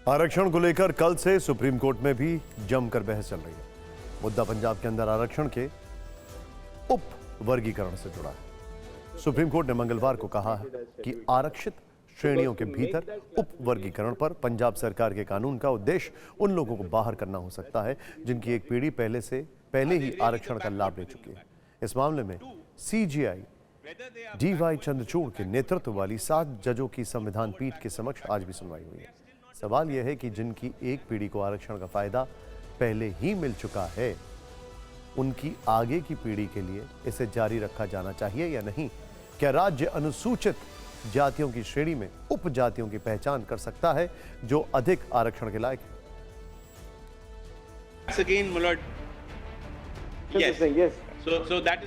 आरक्षण को लेकर कल से सुप्रीम कोर्ट में भी जमकर बहस चल रही है। मुद्दा पंजाब के अंदर आरक्षण के उप वर्गीकरण से जुड़ा है। सुप्रीम कोर्ट ने मंगलवार को कहा है कि आरक्षित श्रेणियों के भीतर उप वर्गीकरण पर पंजाब सरकार के कानून का उद्देश्य उन लोगों को बाहर करना हो सकता है जिनकी एक पीढ़ी पहले ही आरक्षण का लाभ ले चुकी है। इस मामले में सीजेआई DY चंद्रचूड़ के नेतृत्व वाली 7 जजों की संविधान पीठ के समक्ष आज भी सुनवाई हुई है। सवाल यह है कि जिनकी एक पीढ़ी को आरक्षण का फायदा पहले ही मिल चुका है, उनकी आगे की पीढ़ी के लिए इसे जारी रखा जाना चाहिए या नहीं। क्या राज्य अनुसूचित जातियों की श्रेणी में उप जातियों की पहचान कर सकता है जो अधिक आरक्षण के लायक है?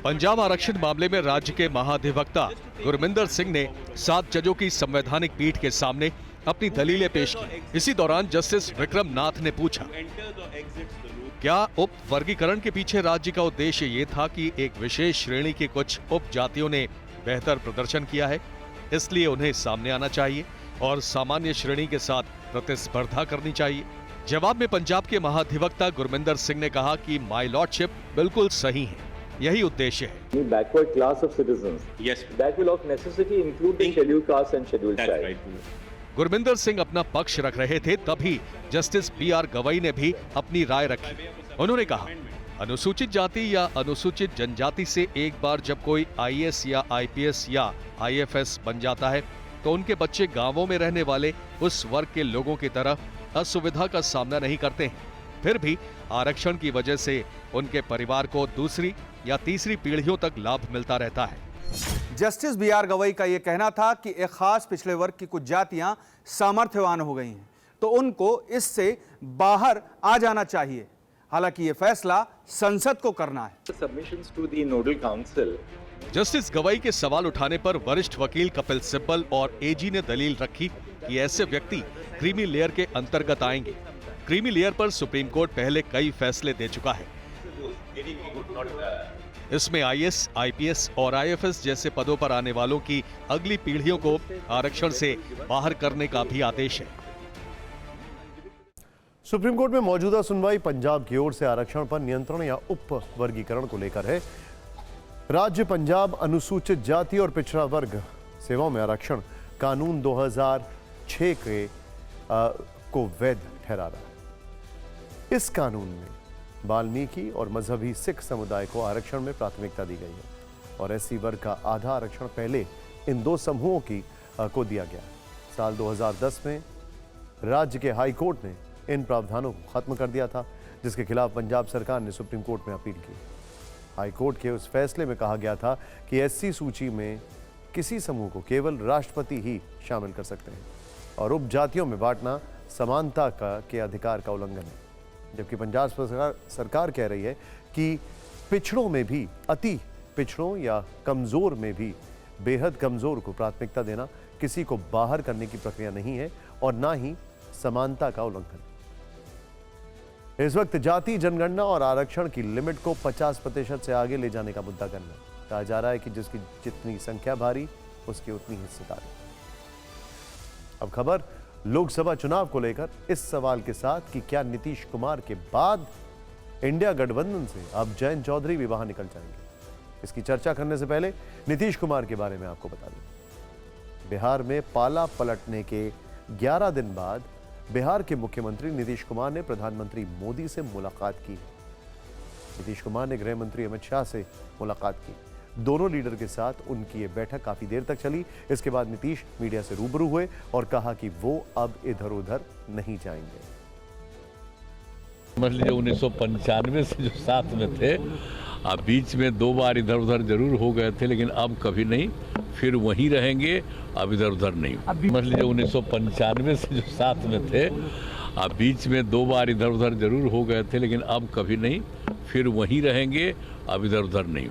पंजाब आरक्षण मामले में राज्य के महाधिवक्ता गुरमिंदर सिंह ने 7 जजों की संवैधानिक पीठ के सामने अपनी दलीलें पेश की। इसी दौरान जस्टिस विक्रम नाथ ने पूछा, क्या उप वर्गीकरण के पीछे राज्य का उद्देश्य ये था कि एक विशेष श्रेणी की कुछ उप जातियों ने बेहतर प्रदर्शन किया है, इसलिए उन्हें सामने आना चाहिए और सामान्य श्रेणी के साथ प्रतिस्पर्धा करनी चाहिए। जवाब में पंजाब के महाधिवक्ता गुरमिंदर सिंह ने कहा कि माय लॉर्डशिप बिल्कुल सही है, यही उद्देश्य है। Backward class of citizens. Yes. That will of necessity include the scheduled caste and scheduled tribe. Gurminder Singh अपना पक्ष रख रहे थे, तभी जस्टिस BR गवई ने भी अपनी राय रखी। उन्होंने कहा, अनुसूचित जाति या अनुसूचित जनजाति से एक बार जब कोई IAS या IPS या IFS बन जाता है तो उनके बच्चे गांवों में रहने वाले उस वर्ग के लोगों की तरह असुविधा का सामना नहीं करते हैं। फिर भी आरक्षण की वजह से उनके परिवार को दूसरी या तीसरी पीढ़ियों तक लाभ मिलता रहता है। जस्टिस BR गवई का यह कहना था कि एक खास पिछड़े वर्ग की कुछ जातियां सामर्थ्यवान हो गई हैं तो उनको इससे बाहर आ जाना चाहिए। हालांकि यह फैसला संसद को करना है। Submissions to the nodal council. Justice Gavai के सवाल उठाने पर वरिष्ठ वकील कपिल सिब्बल और AG ने दलील रखी कि ऐसे व्यक्ति क्रीमी लेयर के अंतर्गत आएंगे। क्रीमी लेयर पर सुप्रीम कोर्ट पहले कई फैसले दे चुका है। इसमें IAS, IPS और IFS जैसे पदों पर आने वालों की अगली पीढ़ियों को आरक्षण से बाहर करने का भी आदेश है। सुप्रीम कोर्ट में मौजूदा सुनवाई पंजाब की ओर से आरक्षण पर नियंत्रण या उप वर्गीकरण को लेकर है। राज्य पंजाब अनुसूचित जाति और पिछड़ा वर्ग सेवाओं में आरक्षण कानून 2006 को वैध ठहरा रहा है। इस कानून में वाल्मीकि और मजहबी सिख समुदाय को आरक्षण में प्राथमिकता दी गई है और SC वर्ग का आधा आरक्षण पहले इन 2 समूहों को दिया गया। साल 2010 में राज्य के हाई कोर्ट ने इन प्रावधानों को खत्म कर दिया था, जिसके खिलाफ पंजाब सरकार ने सुप्रीम कोर्ट में अपील की। हाई कोर्ट के उस फैसले में कहा गया था कि SC सूची में किसी समूह को केवल राष्ट्रपति ही शामिल कर सकते हैं और उप जातियों में बांटना समानता के अधिकार का उल्लंघन है। जबकि पंजाब सरकार कह रही है कि पिछड़ों में भी, अति पिछड़ों या कमजोर में भी बेहद कमजोर को प्राथमिकता देना किसी को बाहर करने की प्रक्रिया नहीं है और ना ही समानता का उल्लंघन। इस वक्त जाति जनगणना और आरक्षण की लिमिट को 50% से आगे ले जाने का मुद्दा करना। कहा जा रहा है कि जिसकी जितनी संख्या भारी उसकी उतनी हिस्सेदारी। अब खबर लोकसभा चुनाव को लेकर इस सवाल के साथ कि क्या नीतीश कुमार के बाद इंडिया गठबंधन से अब जयंत चौधरी भी बाहर निकल जाएंगे। इसकी चर्चा करने से पहले नीतीश कुमार के बारे में आपको बता दें। बिहार में पाला पलटने के 11 दिन बाद बिहार के मुख्यमंत्री नीतीश कुमार ने प्रधानमंत्री मोदी से मुलाकात की। नीतीश कुमार ने गृह मंत्री अमित शाह से मुलाकात की। दोनों लीडर के साथ उनकी ये बैठक काफी देर तक चली। इसके बाद नीतीश मीडिया से रूबरू हुए और कहा कि वो अब इधर उधर नहीं जाएंगे। समझ लीजिए 1995 से जो साथ में थे, अब बीच में 2 बार इधर उधर जरूर हो गए थे, लेकिन अब कभी नहीं, फिर वहीं रहेंगे, अब इधर उधर नहीं। समझ लीजिए 1995 से जो साथ में थे, अब बीच में 2 बार इधर उधर जरूर हो गए थे, लेकिन अब कभी नहीं, फिर वहीं रहेंगे, अब इधर उधर नहीं।